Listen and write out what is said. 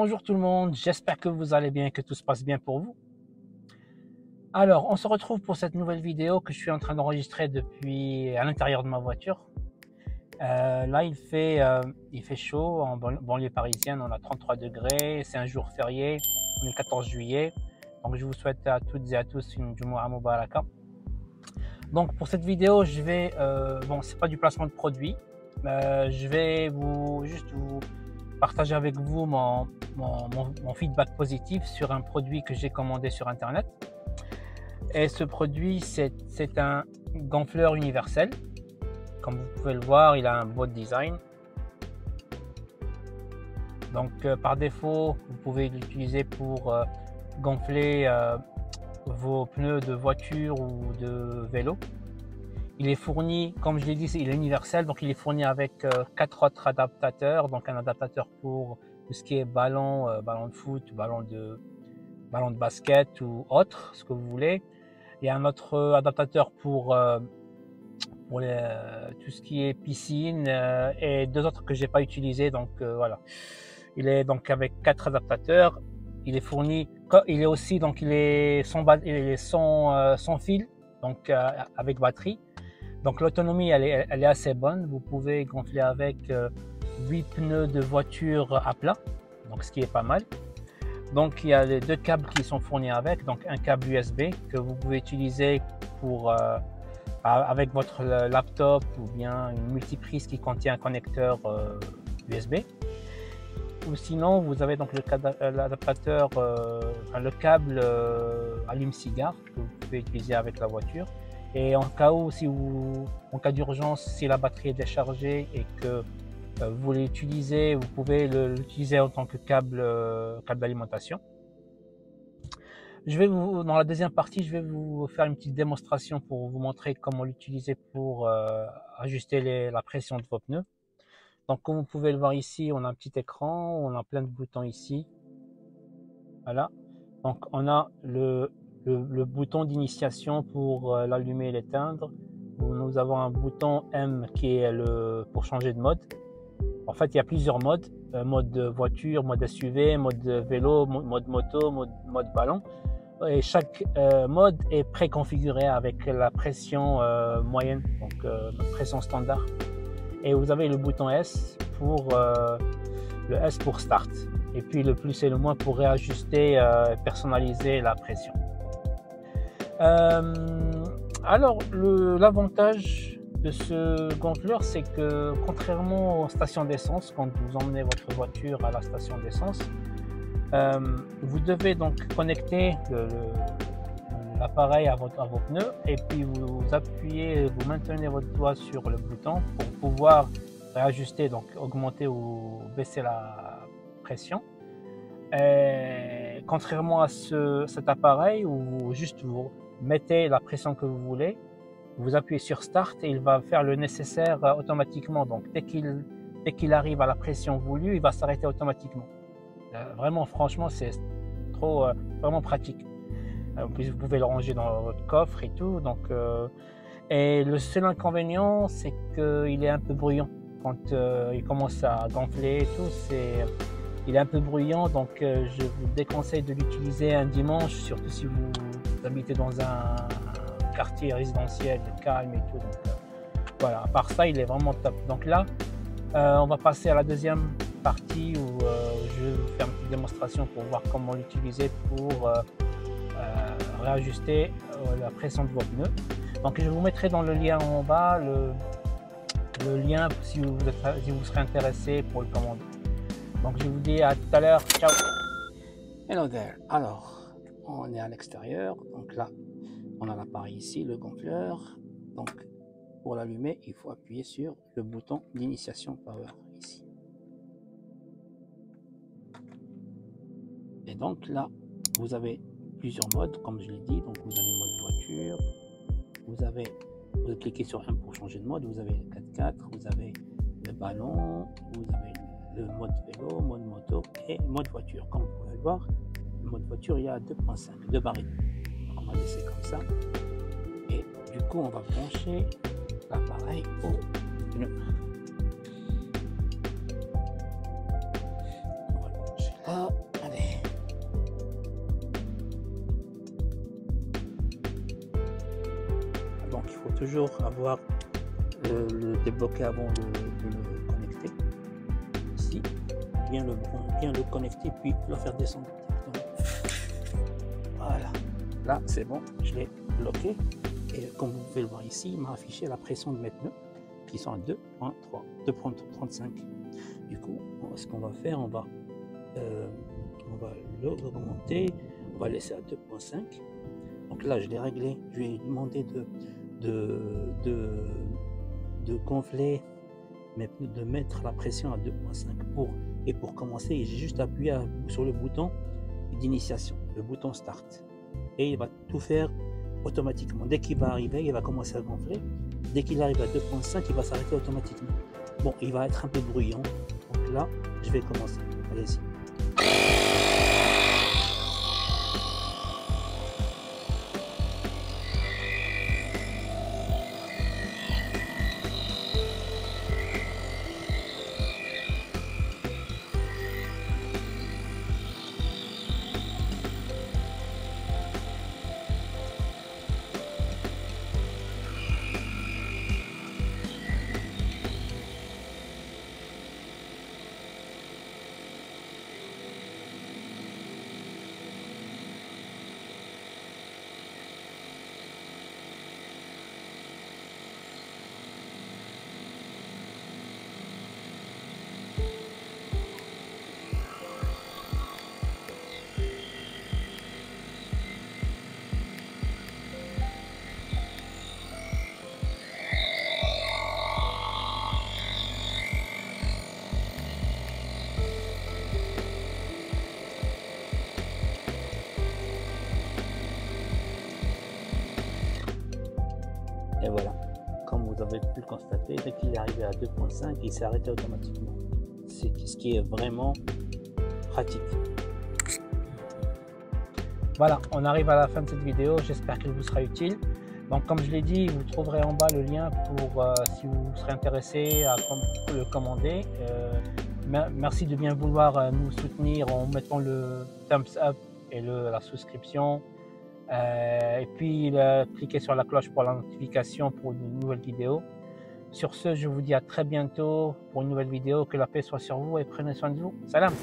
Bonjour tout le monde, j'espère que vous allez bien, que tout se passe bien pour vous. Alors, on se retrouve pour cette nouvelle vidéo que je suis en train d'enregistrer depuis à l'intérieur de ma voiture. Là, il fait chaud en banlieue parisienne, on a 33 degrés, c'est un jour férié, on est le 14 juillet. Donc, je vous souhaite à toutes et à tous une Jumu'ah Mubaraka. Donc, pour cette vidéo, je vais, bon, c'est pas du placement de produit, je vais juste vous partager avec vous mon feedback positif sur un produit que j'ai commandé sur internet. Et ce produit, c'est un gonfleur universel. Comme vous pouvez le voir, il a un beau design. Donc par défaut, vous pouvez l'utiliser pour gonfler vos pneus de voiture ou de vélo. Il est fourni, comme je l'ai dit, il est universel, donc il est fourni avec 4 autres adaptateurs, donc un adaptateur pour tout ce qui est ballon de foot, ballon de basket ou autre, ce que vous voulez. Il y a un autre adaptateur pour tout ce qui est piscine et 2 autres que j'ai pas utilisés, donc voilà. Il est donc avec 4 adaptateurs. Il est fourni, il est aussi donc il est sans fil, donc avec batterie. Donc l'autonomie elle est assez bonne, vous pouvez gonfler avec 8 pneus de voiture à plat, donc ce qui est pas mal. Donc il y a les 2 câbles qui sont fournis avec, donc un câble USB que vous pouvez utiliser pour avec votre laptop ou bien une multiprise qui contient un connecteur USB. Ou sinon vous avez donc l'adaptateur, le câble allume-cigare que vous pouvez utiliser avec la voiture. Et en cas d'urgence, si la batterie est déchargée et que vous voulez l'utiliser, vous pouvez l'utiliser en tant que câble d'alimentation. Dans la deuxième partie, je vais vous faire une petite démonstration pour vous montrer comment l'utiliser pour ajuster la pression de vos pneus. Donc comme vous pouvez le voir ici, on a un petit écran, on a plein de boutons ici. Voilà. Donc on a le bouton d'initiation pour l'allumer et l'éteindre. Nous avons un bouton M qui est pour changer de mode. En fait, il y a plusieurs modes. Mode voiture, mode SUV, mode vélo, mode moto, mode ballon. Et chaque mode est préconfiguré avec la pression moyenne, donc pression standard. Et vous avez le bouton S pour Start. Et puis le plus et le moins pour réajuster, personnaliser la pression. Alors l'avantage de ce gonfleur, c'est que contrairement aux stations d'essence, quand vous emmenez votre voiture à la station d'essence, vous devez donc connecter l'appareil à vos pneus et puis vous maintenez votre doigt sur le bouton pour pouvoir réajuster, donc augmenter ou baisser la pression. Et contrairement à cet appareil où vous mettez la pression que vous voulez, vous appuyez sur Start et il va faire le nécessaire automatiquement. Donc dès qu'il arrive à la pression voulue, il va s'arrêter automatiquement. Vraiment, franchement, c'est vraiment pratique. Vous pouvez le ranger dans votre coffre et tout. Donc, et le seul inconvénient, c'est qu'il est un peu bruyant. Quand il commence à gonfler et tout, il est un peu bruyant. Donc, je vous déconseille de l'utiliser un dimanche, surtout si vous habitez dans un quartier résidentiel calme et tout. Donc, voilà, à part ça, il est vraiment top. Donc là, on va passer à la deuxième partie où je vais vous faire une petite démonstration pour voir comment l'utiliser pour réajuster la pression de vos pneus. Donc je vous mettrai dans le lien en bas le lien si vous serez intéressé pour le commander. Donc je vous dis à tout à l'heure, ciao. Hello there. Alors on est à l'extérieur, donc là on a l'appareil ici, le gonfleur. Donc pour l'allumer, il faut appuyer sur le bouton d'initiation power ici. Et donc là, vous avez plusieurs modes, comme je l'ai dit. Donc vous avez mode voiture, vous cliquez sur M pour changer de mode, vous avez le 4x4, vous avez le ballon, vous avez le mode vélo, mode moto et mode voiture. Comme vous pouvez le voir, le mode voiture, il y a 2.5, 2 barres. Donc on va laisser comme ça. Et du coup, on va brancher l'appareil au pneu. On va le brancher là. Ah, allez. Donc il faut toujours avoir le débloqué avant de le connecter. Ici, bien le connecter puis le faire descendre. Voilà, là c'est bon, je l'ai bloqué. Et comme vous pouvez le voir ici, il m'a affiché la pression de mes pneus qui sont à 2.3, 2.35. Du coup, ce qu'on va faire, on va l'augmenter, on va laisser à 2.5. Donc là, je l'ai réglé, je lui ai demandé de gonfler mes pneus, de mettre la pression à 2.5 et pour commencer, j'ai juste appuyé sur le bouton d'initiation, le bouton start, et il va tout faire automatiquement. Dès qu'il va arriver, il va commencer à gonfler. Dès qu'il arrive à 2.5, il va s'arrêter automatiquement. Bon, il va être un peu bruyant. Donc là, je vais commencer. Allez-y. Et voilà, comme vous avez pu le constater, dès qu'il est arrivé à 2.5, il s'est arrêté automatiquement. C'est ce qui est vraiment pratique. Voilà, on arrive à la fin de cette vidéo, j'espère qu'elle vous sera utile. Donc comme je l'ai dit, vous trouverez en bas le lien pour si vous serez intéressé à le commander. Merci de bien vouloir nous soutenir en mettant le thumbs up et la souscription. Et puis cliquez sur la cloche pour la notification pour de nouvelles vidéos. Sur ce, je vous dis à très bientôt pour une nouvelle vidéo. Que la paix soit sur vous et prenez soin de vous. Salam!